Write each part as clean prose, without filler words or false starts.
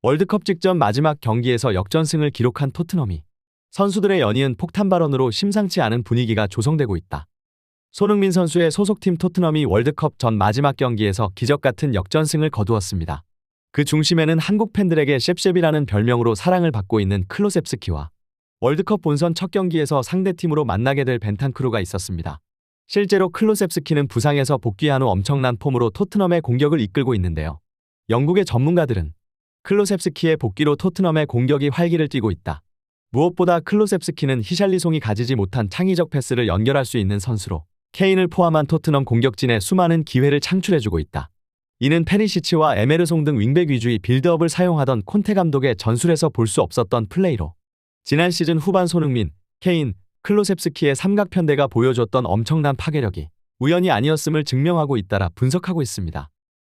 월드컵 직전 마지막 경기에서 역전승을 기록한 토트넘이 선수들의 연이은 폭탄 발언으로 심상치 않은 분위기가 조성되고 있다. 손흥민 선수의 소속팀 토트넘이 월드컵 전 마지막 경기에서 기적같은 역전승을 거두었습니다. 그 중심에는 한국 팬들에게 셉셉이라는 별명으로 사랑을 받고 있는 클로셉스키와 월드컵 본선 첫 경기에서 상대팀으로 만나게 될 벤탄쿠르가 있었습니다. 실제로 클로셉스키는 부상에서 복귀한 후 엄청난 폼으로 토트넘의 공격을 이끌고 있는데요. 영국의 전문가들은 클로셉스키의 복귀로 토트넘의 공격이 활기를 띠고 있다. 무엇보다 클로셉스키는 히샬리송이 가지지 못한 창의적 패스를 연결할 수 있는 선수로 케인을 포함한 토트넘 공격진에 수많은 기회를 창출해주고 있다. 이는 페리시치와 에메르송 등 윙백 위주의 빌드업을 사용하던 콘테 감독의 전술에서 볼 수 없었던 플레이로 지난 시즌 후반 손흥민, 케인, 클로셉스키의 삼각편대가 보여줬던 엄청난 파괴력이 우연이 아니었음을 증명하고 있다라 분석하고 있습니다.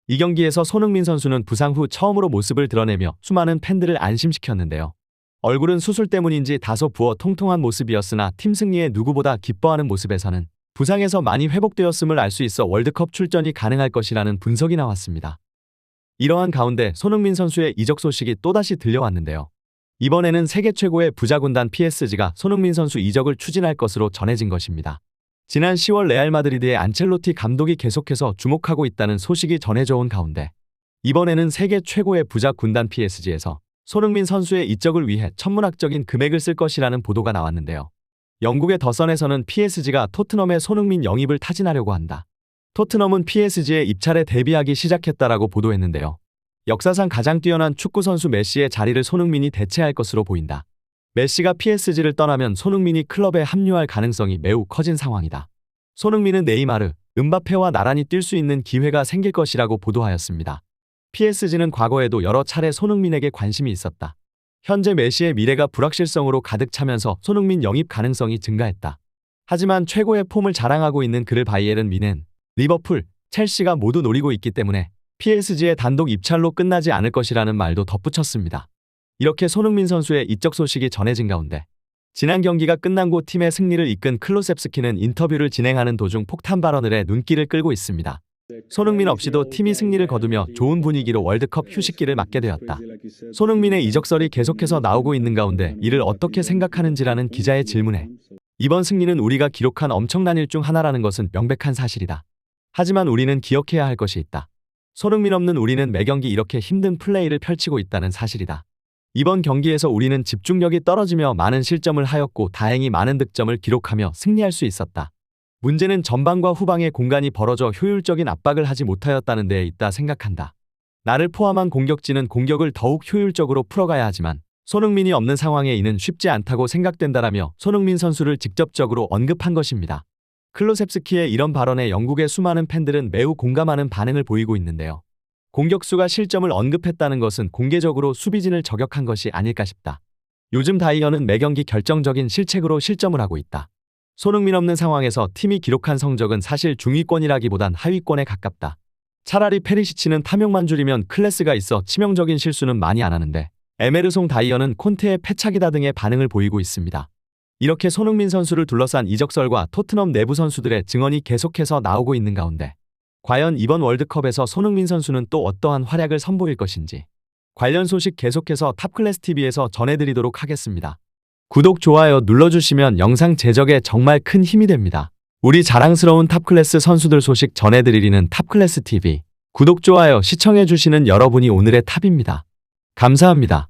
이 경기에서 손흥민 선수는 부상 후 처음으로 모습을 드러내며 수많은 팬들을 안심시켰는데요. 얼굴은 수술 때문인지 다소 부어 통통한 모습이었으나 팀 승리에 누구보다 기뻐하는 모습에서는 부상에서 많이 회복되었음을 알 수 있어 월드컵 출전이 가능할 것이라는 분석이 나왔습니다. 이러한 가운데 손흥민 선수의 이적 소식이 또다시 들려왔는데요. 이번에는 세계 최고의 부자 군단 PSG가 손흥민 선수 이적을 추진할 것으로 전해진 것입니다. 지난 10월 레알 마드리드의 안첼로티 감독이 계속해서 주목하고 있다는 소식이 전해져 온 가운데 이번에는 세계 최고의 부자 군단 PSG에서 손흥민 선수의 이적을 위해 천문학적인 금액을 쓸 것이라는 보도가 나왔는데요. 영국의 더선에서는 PSG가 토트넘의 손흥민 영입을 타진하려고 한다. 토트넘은 PSG의 입찰에 대비하기 시작했다라고 보도했는데요. 역사상 가장 뛰어난 축구선수 메시의 자리를 손흥민이 대체할 것으로 보인다. 메시가 PSG를 떠나면 손흥민이 클럽에 합류할 가능성이 매우 커진 상황이다. 손흥민은 네이마르, 음바페와 나란히 뛸 수 있는 기회가 생길 것이라고 보도하였습니다. PSG는 과거에도 여러 차례 손흥민에게 관심이 있었다. 현재 메시의 미래가 불확실성으로 가득 차면서 손흥민 영입 가능성이 증가했다. 하지만 최고의 폼을 자랑하고 있는 그를 바이에른 뮌헨, 리버풀, 첼시가 모두 노리고 있기 때문에 PSG의 단독 입찰로 끝나지 않을 것이라는 말도 덧붙였습니다. 이렇게 손흥민 선수의 이적 소식이 전해진 가운데 지난 경기가 끝난 후 팀의 승리를 이끈 클로셉스키는 인터뷰를 진행하는 도중 폭탄 발언을 해 눈길을 끌고 있습니다. 손흥민 없이도 팀이 승리를 거두며 좋은 분위기로 월드컵 휴식기를 맞게 되었다. 손흥민의 이적설이 계속해서 나오고 있는 가운데 이를 어떻게 생각하는지라는 기자의 질문에 이번 승리는 우리가 기록한 엄청난 일 중 하나라는 것은 명백한 사실이다. 하지만 우리는 기억해야 할 것이 있다. 손흥민 없는 우리는 매경기 이렇게 힘든 플레이를 펼치고 있다는 사실이다. 이번 경기에서 우리는 집중력이 떨어지며 많은 실점을 하였고 다행히 많은 득점을 기록하며 승리할 수 있었다. 문제는 전방과 후방의 공간이 벌어져 효율적인 압박을 하지 못하였다는 데에 있다 생각한다. 나를 포함한 공격진은 공격을 더욱 효율적으로 풀어가야 하지만 손흥민이 없는 상황에 이는 쉽지 않다고 생각된다라며 손흥민 선수를 직접적으로 언급한 것입니다. 클로셉스키의 이런 발언에 영국의 수많은 팬들은 매우 공감하는 반응을 보이고 있는데요. 공격수가 실점을 언급했다는 것은 공개적으로 수비진을 저격한 것이 아닐까 싶다. 요즘 다이어는 매경기 결정적인 실책으로 실점을 하고 있다. 손흥민 없는 상황에서 팀이 기록한 성적은 사실 중위권이라기보단 하위권에 가깝다. 차라리 페리시치는 탐욕만 줄이면 클래스가 있어 치명적인 실수는 많이 안 하는데 에메르송 다이어는 콘테의 패착이다 등의 반응을 보이고 있습니다. 이렇게 손흥민 선수를 둘러싼 이적설과 토트넘 내부 선수들의 증언이 계속해서 나오고 있는 가운데 과연 이번 월드컵에서 손흥민 선수는 또 어떠한 활약을 선보일 것인지 관련 소식 계속해서 탑클래스TV에서 전해드리도록 하겠습니다. 구독, 좋아요 눌러주시면 영상 제작에 정말 큰 힘이 됩니다. 우리 자랑스러운 탑클래스 선수들 소식 전해드리는 탑클래스TV 구독, 좋아요 시청해주시는 여러분이 오늘의 탑입니다. 감사합니다.